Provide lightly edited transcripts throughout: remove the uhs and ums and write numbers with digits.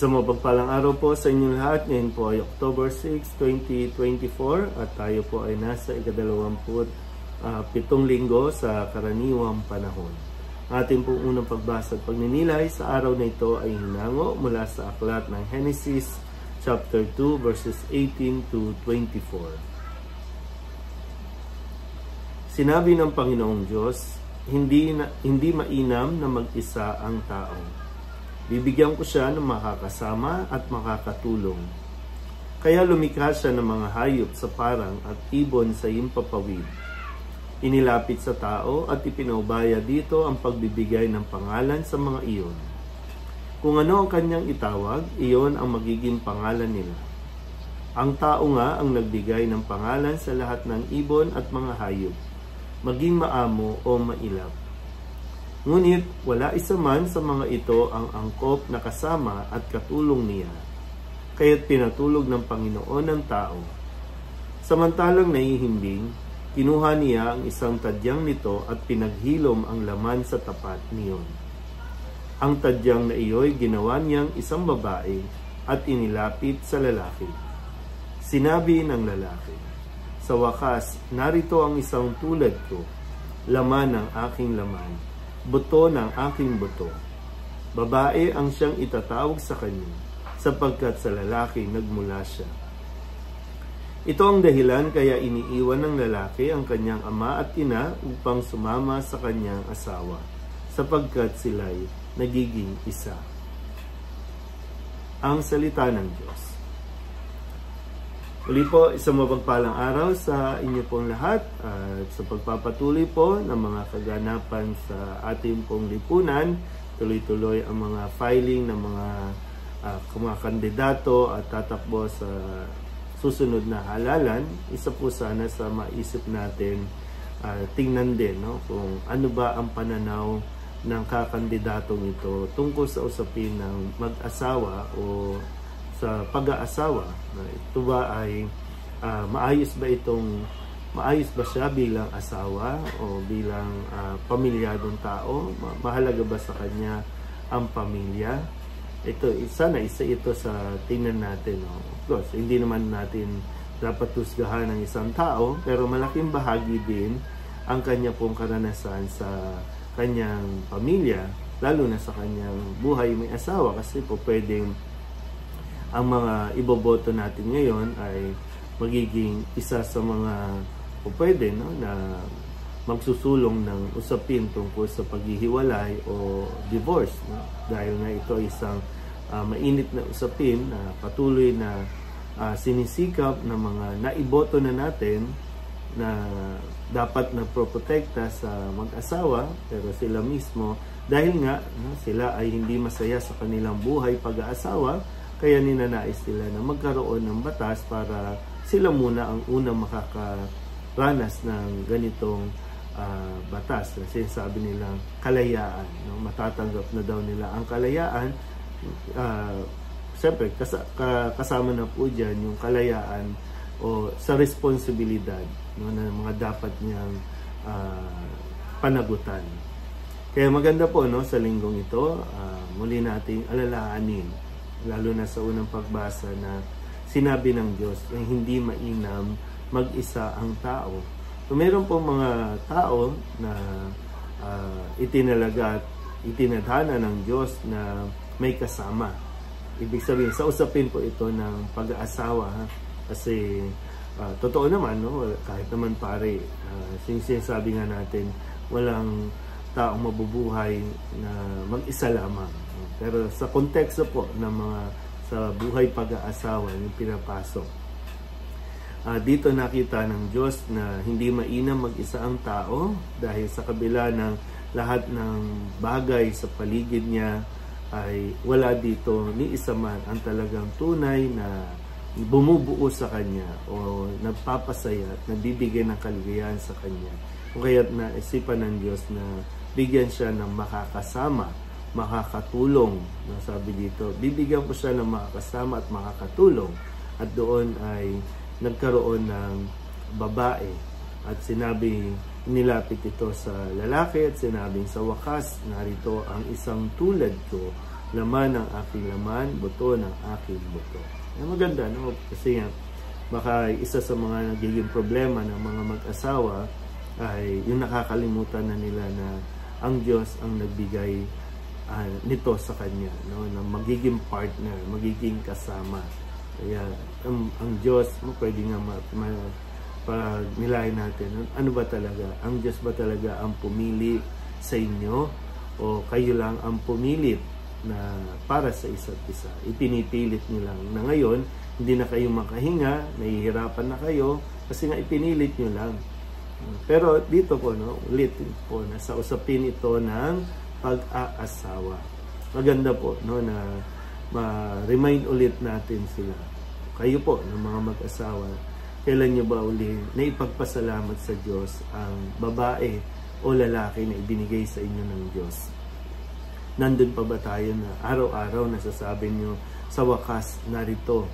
Isang mapagpalang araw po sa inyong lahat. Ngayon po ay October 6, 2024 at tayo po ay nasa ika-27 linggo sa karaniwang panahon. Ating pong unang pagbasa at pagninilay sa araw na ito ay hinango mula sa aklat ng Genesis chapter 2 verses 18 to 24. Sinabi ng Panginoong Diyos, hindi mainam na mag-isa ang tao. Bibigyan ko siya ng makakasama at makakatulong. Kaya lumikha siya ng mga hayop sa parang at ibon sa himpapawid. Inilapit sa tao at ipinaubaya dito ang pagbibigay ng pangalan sa mga iyon. Kung ano ang kanyang itawag, iyon ang magiging pangalan nila. Ang tao nga ang nagbigay ng pangalan sa lahat ng ibon at mga hayop, maging maamo o mailap. Ngunit wala isa man sa mga ito ang angkop na kasama at katulong niya, kaya't pinatulog ng Panginoon ang tao. Samantalang nahihimbing, kinuha niya ang isang tadyang nito at pinaghilom ang laman sa tapat niyon. Ang tadyang na iyo'y ginawa niyang isang babae at inilapit sa lalaki. Sinabi ng lalaki, "Sa wakas, narito ang isang tulad ko, laman ng aking laman, buto ng aking buto. Babae ang siyang itatawag sa kanya, sapagkat sa lalaki nagmula siya." Ito ang dahilan kaya iniiwan ng lalaki ang kanyang ama at ina upang sumama sa kanyang asawa, sapagkat sila'y nagiging isa. Ang salita ng Diyos. Uli po, isang mapagpalang araw sa inyo pong lahat at sa pagpapatuloy po ng mga kaganapan sa ating pong lipunan. Tuloy-tuloy ang mga filing ng mga kandidato at tatakbo sa susunod na halalan. Isa po sana sa maisip natin, tingnan din kung ano ba ang pananaw ng kakandidatong ito tungkol sa usapin ng mag-asawa o sa pag-aasawa. Ito ba ay maayos ba siya bilang asawa o bilang pamilyadong tao? Mahalaga ba sa kanya ang pamilya? Ito sana isa ito sa tingnan natin. Of course, hindi naman natin dapat husgahan ng isang tao, pero malaking bahagi din ang kanya pong karanasan sa kanyang pamilya, lalo na sa kanyang buhay may asawa, kasi po pwedeng ang mga iboboto natin ngayon ay magiging isa sa mga pwede na magsusulong ng usapin tungkol sa paghihiwalay o divorce. Dahil nga ito ay isang mainit na usapin na patuloy na sinisikap ng mga naiboto na natin na dapat na protekta sa mag-asawa, pero sila mismo, dahil nga sila ay hindi masaya sa kanilang buhay pag-aasawa, kaya ninanais sila na magkaroon ng batas para sila muna ang unang makakaranas ng ganitong batas. Kasi sabi nilang kalayaan. Matatanggap na daw nila ang kalayaan. Siyempre, kasama na po dyan yung kalayaan o sa responsibilidad na mga dapat niyang panagutan. Kaya maganda po sa linggong ito, muli nating alalahanin, lalo na sa unang pagbasa, na sinabi ng Diyos na hindi mainam mag-isa ang tao. So, mayroon po mga tao na itinalaga at itinadhana ng Diyos na may kasama. Ibig sabihin, sa usapin po ito ng pag-aasawa. Kasi totoo naman, kahit naman pare, sinasabi nga natin, walang taong mabubuhay na mag-isa lamang. Pero sa konteksto po ng mga sa buhay pag-aasawa yung pinapasok, dito nakita ng Diyos na hindi mainam mag-isa ang tao dahil sa kabila ng lahat ng bagay sa paligid niya ay wala dito ni isa man ang talagang tunay na bumubuo sa kanya o nagpapasaya at nagbibigay ng kaligayahan sa kanya. Kung kaya't naisipan ng Diyos na bigyan siya ng makakasama, makakatulong. Sabi dito, bibigyan ko siya ng makakasama at makakatulong. At doon ay nagkaroon ng babae. At sinabi, nilapit ito sa lalaki at sinabing, "Sa wakas, narito ang isang tulad ko, laman ng aking laman, buto ng aking buto. Maganda, no? Kasi baka isa sa mga nagiging problema ng mga mag-asawa ay yung nakakalimutan na nila na ang Diyos ang nagbigay nito sa kanya, no? Na magiging partner, magiging kasama. Kaya ang Diyos, pwede nga pag nilayan natin, ano ba talaga? Ang Diyos ba talaga ang pumili sa inyo o kayo lang ang pumilit na para sa isa't isa? Ipinipilit nyo lang na ngayon hindi na kayo makahinga, nahihirapan na kayo kasi nga ipinilit nyo lang. Pero dito po, no, ulit po, nasa usapin ito ng pag-aasawa. Maganda po, no, na ma-remind ulit natin sila. Kayo po, ng mga mag-asawa, kailan nyo ba uli na ipagpasalamat sa Diyos ang babae o lalaki na ibinigay sa inyo ng Diyos? Nandun pa ba tayo na araw-araw nasasabi nyo, sa wakas, narito,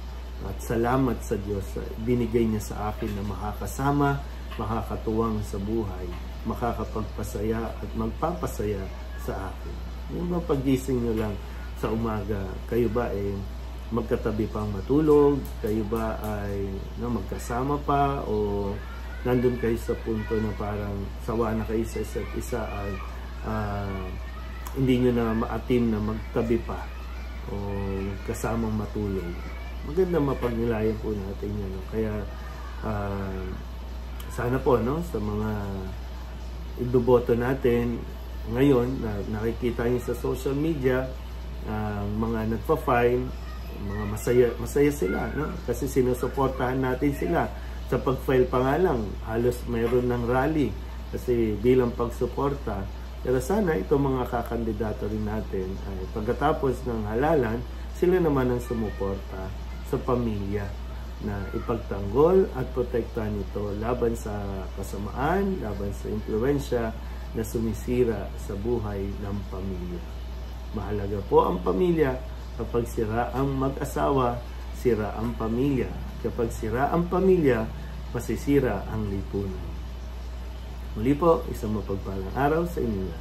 at salamat sa Diyos, binigay niya sa akin na makakasama, makakatuwang sa buhay, makakapagpasaya at magpapasaya sa akin. Yung ba paggising nyo lang sa umaga, kayo ba magkatabi pang matulog? Kayo ba ay magkasama pa? O nandun kayo sa punto na parang sawa na kayo sa isa't isa at hindi nyo na maatim na magtabi pa o kasamang matulog? Maganda mapagnilayan po natin yan. No? Kaya sana po, no, sa mga iboboto natin ngayon na nakikita nyo sa social media, mga nagpa-file, mga masaya sila, no? Kasi sinusuportahan natin sila. Sa pag-file pa nga lang, halos mayroon ng rally kasi bilang pagsuporta. Pero sana itong mga kakandidato rin natin ay pagkatapos ng halalan, sila naman ang sumuporta sa pamilya na ipagtanggol at protektahan ito laban sa kasamaan, laban sa impluwensya na sumisira sa buhay ng pamilya. Mahalaga po ang pamilya. Kapag sira ang mag-asawa, sira ang pamilya. Kapag sira ang pamilya, masisira ang lipunan. Muli po, isang mapagpalang araw sa inyo.